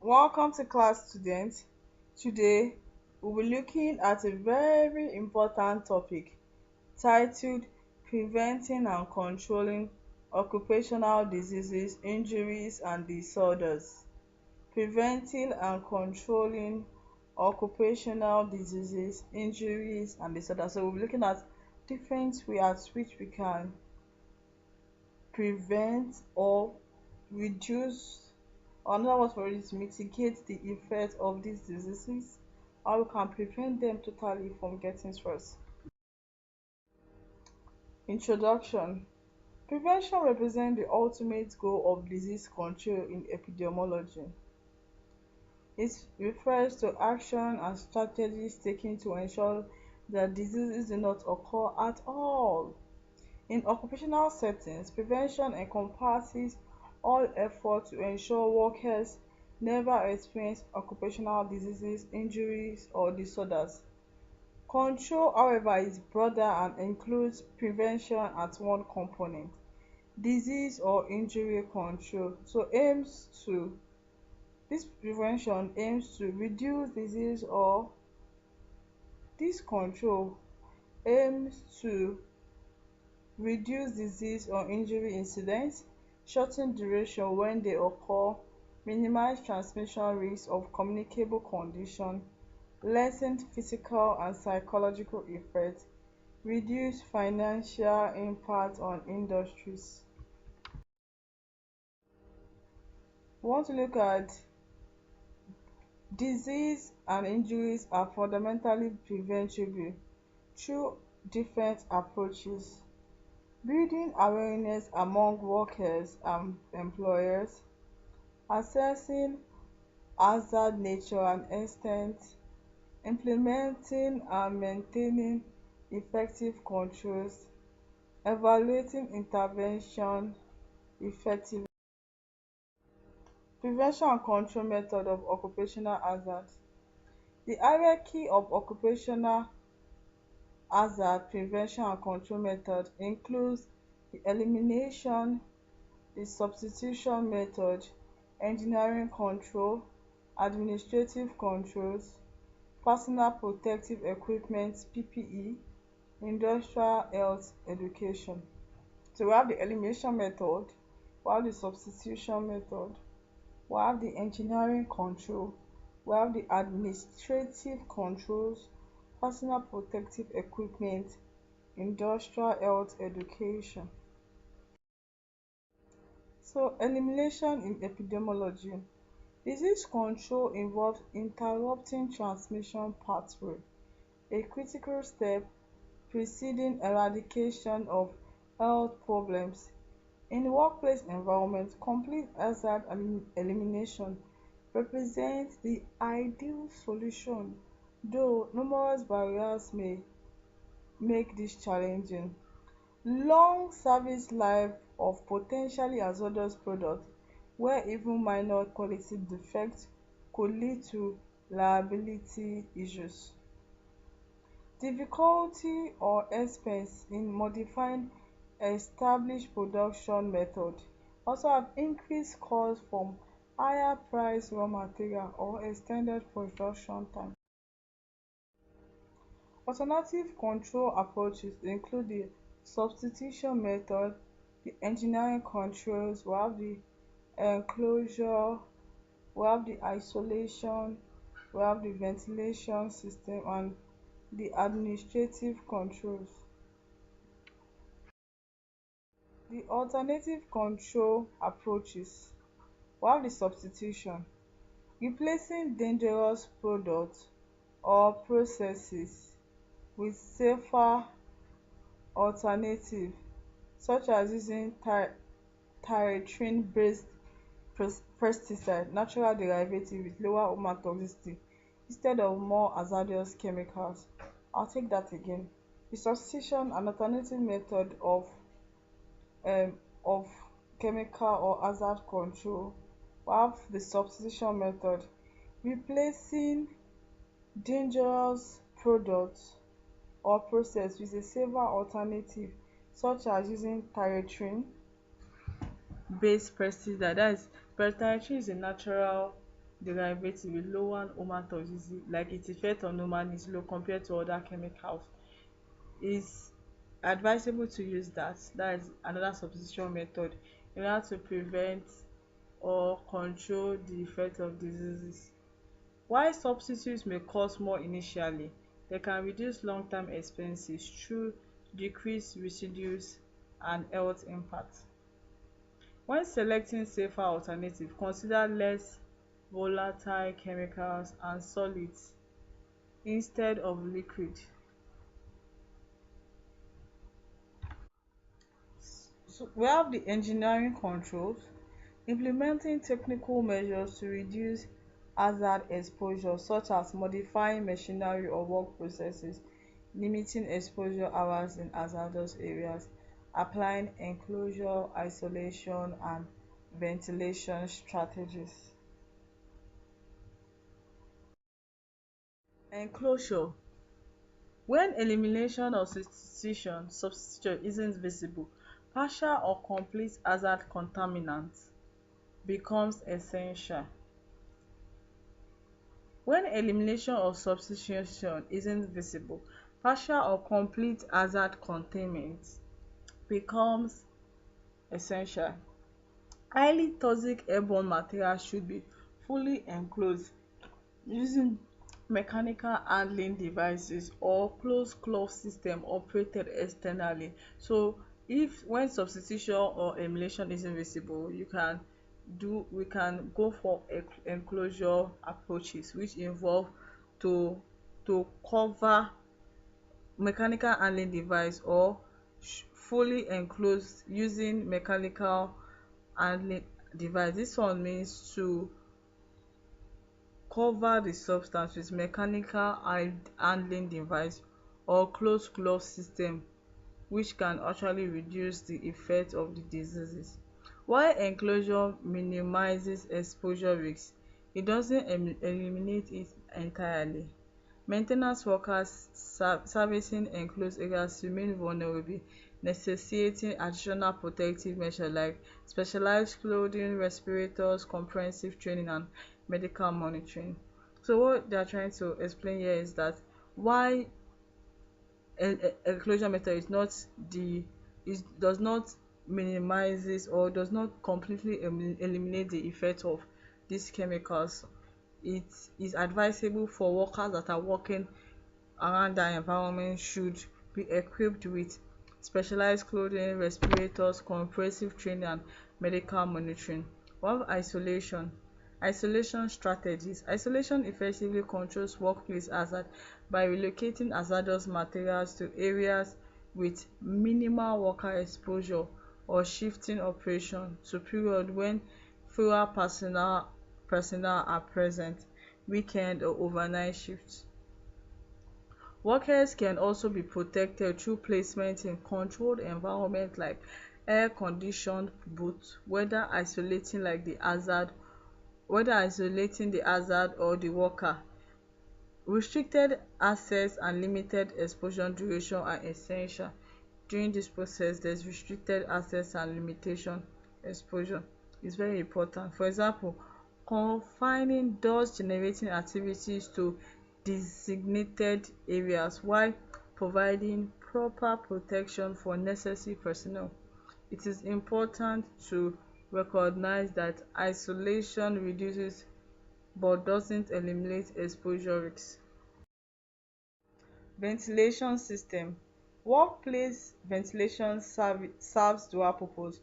Welcome to class, students. Today, we'll be looking at a very important topic titled Preventing and Controlling Occupational Diseases, Injuries, and Disorders. Preventing and controlling occupational diseases, injuries, and disorders. So, we'll be looking at different ways at which we can prevent or reduce, or another word for it is mitigate the effect of these diseases, or we can prevent them totally from getting worse. Introduction. Prevention represents the ultimate goal of disease control in epidemiology. It refers to action and strategies taken to ensure that diseases do not occur at all. In occupational settings, prevention encompasses all efforts to ensure workers never experience occupational diseases, injuries, or disorders. Control, however, is broader and includes prevention as one component. Disease or injury control this prevention aims to reduce disease, or this control aims to reduce disease or injury incidents, shorten duration when they occur, minimize transmission risk of communicable condition, lessen physical and psychological effects, reduce financial impact on industries. We want to look at disease and injuries are fundamentally preventable through different approaches. Building awareness among workers and employers, assessing hazard nature and extent, implementing and maintaining effective controls, evaluating intervention effectively. Prevention and control method of occupational hazard. The hierarchy of occupational hazard prevention and control method includes the elimination, the substitution method, engineering control, administrative controls, personal protective equipment (PPE), industrial health education. So we have the elimination method, we have the substitution method, we have the engineering control, we have the administrative controls, personal protective equipment, industrial health education. So elimination in epidemiology. Disease control involves interrupting transmission pathway, a critical step preceding eradication of health problems. In the workplace environment, complete hazard elimination represents the ideal solution, though numerous barriers may make this challenging. Long service life of potentially hazardous products, where even minor quality defects could lead to liability issues. Difficulty or expense in modifying established production method also have increased cost from higher price raw material or extended production time. Alternative control approaches include the substitution method, the engineering controls, we have the enclosure, we have the isolation, we have the ventilation system, and the administrative controls. The alternative control approaches, we have the substitution, replacing dangerous products or processes with safer alternatives, such as using tyrantrin based pesticide, natural derivative with lower human toxicity instead of more hazardous chemicals. I'll take that again. The substitution, an alternative method um of chemical or hazard control. We have the substitution method, replacing dangerous products or process with a safer alternative, such as using tyrantrin based pesticide. That is, tyrantrin is a natural derivative with lower human toxicity, like its effect on human is low compared to other chemicals. It's advisable to use that. That is another substitution method in order to prevent or control the effect of diseases. While substitutes may cost more initially, they can reduce long-term expenses through decreased residues and health impact. When selecting safer alternatives, consider less volatile chemicals and solids instead of liquid. So we have the engineering controls, implementing technical measures to reduce hazard exposure such as modifying machinery or work processes, limiting exposure hours in hazardous areas, applying enclosure, isolation and ventilation strategies. Enclosure: when elimination or substitution isn't visible, partial or complete hazard contaminants becomes essential. When elimination or substitution isn't visible, partial or complete hazard containment becomes essential. Highly toxic airborne materials should be fully enclosed using mechanical handling devices or closed cloth system operated externally. So if when substitution or elimination isn't visible, we can go for enclosure approaches, which involve to cover mechanical handling device or fully enclosed using mechanical handling device. This one means to cover the substance with mechanical handling device or closed glove system, which can actually reduce the effect of the diseases. While enclosure minimizes exposure risks, it doesn't eliminate it entirely. Main ten ance workers servicing enclosed areas remain vulnerable, necessitating additional protective measures like specialized clothing, respirators, comprehensive training and medical monitoring. So what they are trying to explain here is that why enclosure method is not the is does not minimizes or does not completely eliminate the effect of these chemicals. It is advisable for workers that are working around that environment should be equipped with specialized clothing, respirators, comprehensive training and medical monitoring. One, isolation strategies. Isolation effectively controls workplace hazard by relocating hazardous materials to areas with minimal worker exposure or shifting operation to period when fewer personnel are present, weekend or overnight shifts. Workers can also be protected through placement in controlled environment like air conditioned booths, whether isolating the hazard or the worker. Restricted access and limited exposure duration are essential. During this process, there is restricted access and limitation exposure. It's very important. For example, confining dust generating activities to designated areas while providing proper protection for necessary personnel. It is important to recognize that isolation reduces but doesn't eliminate exposure risks. Ventilation system. Workplace ventilation serves dual purpose: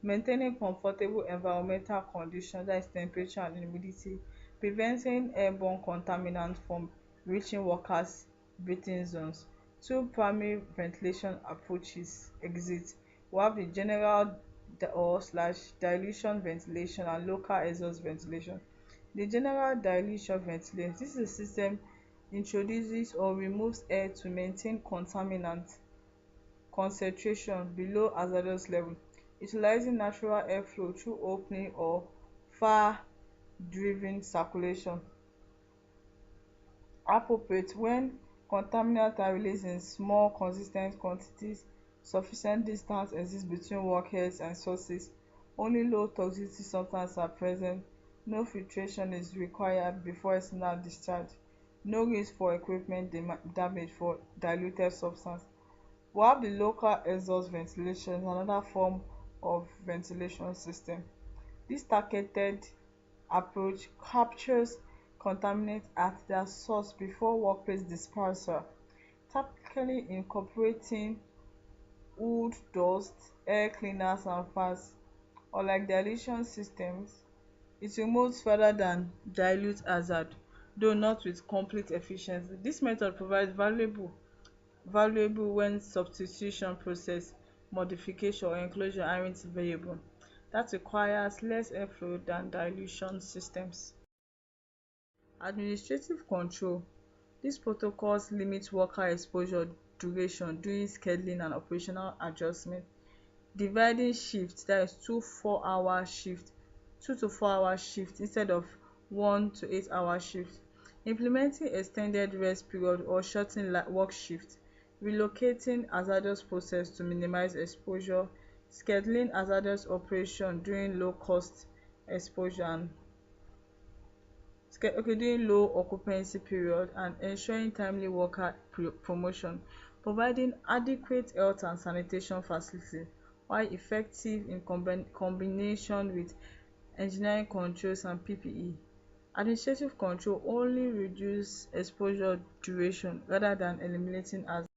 maintaining comfortable environmental conditions, that is temperature and humidity, preventing airborne contaminants from reaching workers' breathing zones. Two primary ventilation approaches exist. We have the general or slash dilution ventilation and local exhaust ventilation. The general dilution ventilation, this is a system introduces or removes air to maintain contaminant concentration below hazardous level, utilizing natural airflow through opening or far driven circulation. Appropriate when contaminants are released in small consis ten t quantities, sufficient distance exists between workers and sources, only low toxicity substances are present, No filtration is required before external discharge. No risk for equipment damage for diluted substance. We have the local exhaust ventilation, another form of ventilation system. This targeted approach captures contaminants at their source before workplace dispersal, typically incorporating wood dust, air cleaners and fans. Unlike dilution systems, it removes rather than dilutes hazard, though not with complete efficiency. This method provides valuable when substitution process, modification or enclosure aren't available. That requires less airflow than dilution systems. Administrative control. These protocols limit worker exposure duration during scheduling and operational adjustment. Dividing shifts, that is 2 4-hour shift, 2 to 4 hour shift instead of 1 to 8 hour shift. Implementing extended rest period or shorten work shift. Relocating hazardous process to minimize exposure. Scheduling hazardous operation during low cost exposure and during low occupancy period, and ensuring timely worker promotion, providing adequate health and sanitation facility while effective in combination with engineering controls and PPE. Administrative control only reduce exposure duration rather than eliminating hazard.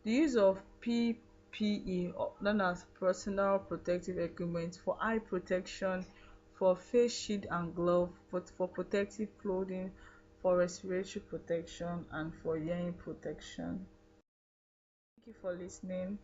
The use of PPE, known as personal protective equipment, for eye protection, for face shield and glove, for protective clothing, for respiratory protection and for hearing protection. Thank you for listening.